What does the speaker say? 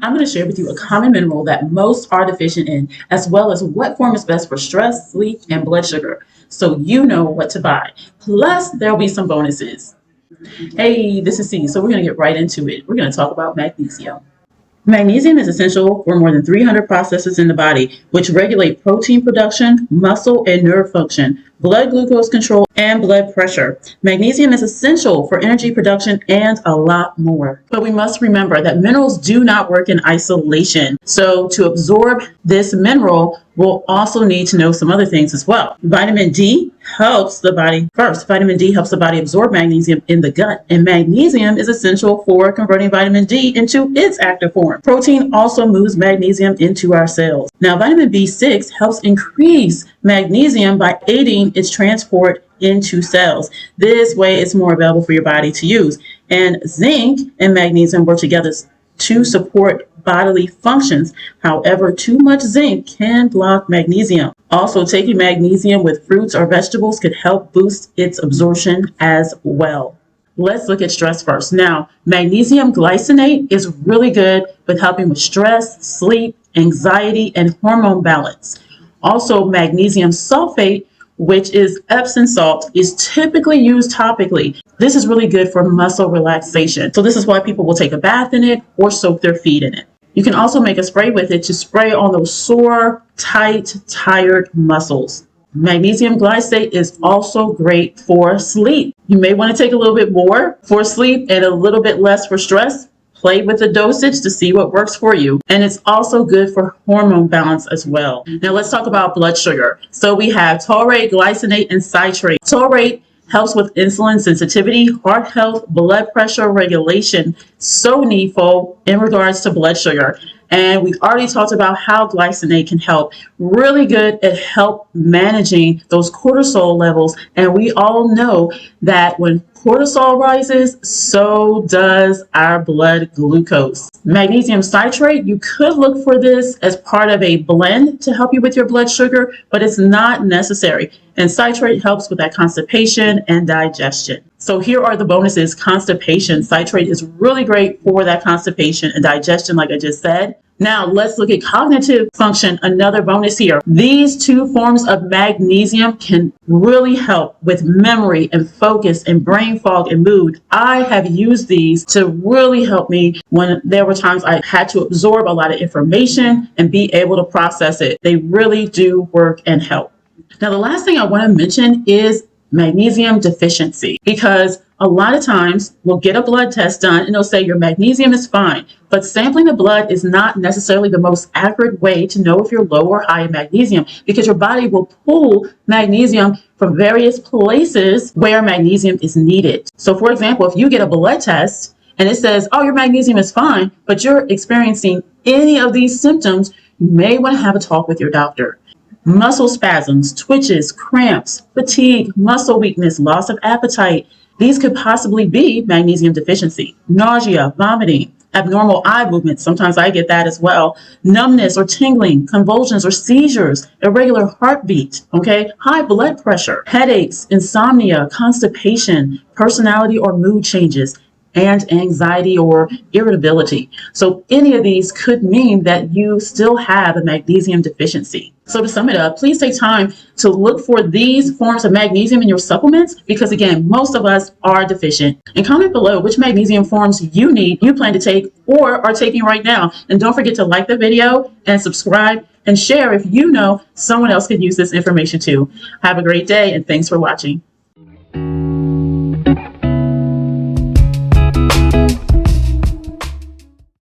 I'm going to share with you a common mineral that most are deficient in, as well as what form is best for stress, sleep, and blood sugar, so you know what to buy. Plus, there'll be some bonuses. Hey, this is C, so we're going to get right into it. We're going to talk about magnesium. Magnesium is essential for more than 300 processes in the body, which regulate protein production, muscle and nerve function, blood glucose control, and blood pressure. Magnesium is essential for energy production and a lot more. But we must remember that minerals do not work in isolation. So to absorb this mineral, we'll also need to know some other things as well. Vitamin D helps the body. First, vitamin D helps the body absorb magnesium in the gut, and magnesium is essential for converting vitamin D into its active form. Protein also moves magnesium into our cells. Now, vitamin B6 helps increase magnesium by aiding its transport into cells. This way, it's more available for your body to use. And zinc and magnesium work together to support bodily functions. However, too much zinc can block magnesium. Also, taking magnesium with fruits or vegetables could help boost its absorption as well. Let's look at stress first. Now, magnesium glycinate is really good with helping with stress, sleep, anxiety, and hormone balance. Also, magnesium sulfate, which is Epsom salt, is typically used topically. This is really good for muscle relaxation. So this is why people will take a bath in it or soak their feet in it. You can also make a spray with it to spray on those sore, tight, tired muscles. Magnesium glycinate is also great for sleep. You may want to take a little bit more for sleep and a little bit less for stress. Play with the dosage to see what works for you. And it's also good for hormone balance as well. Now let's talk about blood sugar. So we have taurate, glycinate, and citrate. Taurate helps with insulin sensitivity, heart health, blood pressure regulation. So needful in regards to blood sugar. And we've already talked about how glycinate can help. Really good at help managing those cortisol levels. And we all know that when cortisol rises, so does our blood glucose. Magnesium citrate, you could look for this as part of a blend to help you with your blood sugar, but it's not necessary. And citrate helps with that constipation and digestion. So here are the bonuses. Constipation. Citrate is really great for that constipation and digestion, like I just said. Now let's look at cognitive function, another bonus here. These two forms of magnesium can really help with memory and focus and brain fog and mood. I have used these to really help me when there were times I had to absorb a lot of information and be able to process it. They really do work and help. Now, the last thing I want to mention is magnesium deficiency, because a lot of times we'll get a blood test done and they'll say your magnesium is fine, but sampling the blood is not necessarily the most accurate way to know if you're low or high in magnesium, because your body will pull magnesium from various places where magnesium is needed. So for example, if you get a blood test and it says, oh, your magnesium is fine, but you're experiencing any of these symptoms, you may want to have a talk with your doctor. Muscle spasms, twitches, cramps, fatigue, muscle weakness, loss of appetite. These could possibly be magnesium deficiency. Nausea, vomiting, abnormal eye movements. Sometimes I get that as well. Numbness or tingling, convulsions or seizures, irregular heartbeat, okay? High blood pressure, headaches, insomnia, constipation, personality or mood changes, and anxiety or irritability. So any of these could mean that you still have a magnesium deficiency. So to sum it up, please take time to look for these forms of magnesium in your supplements, because again, most of us are deficient. And comment below which magnesium forms you plan to take or are taking right now. And don't forget to like the video and subscribe and share if you know someone else could use this information too. Have a great day and thanks for watching.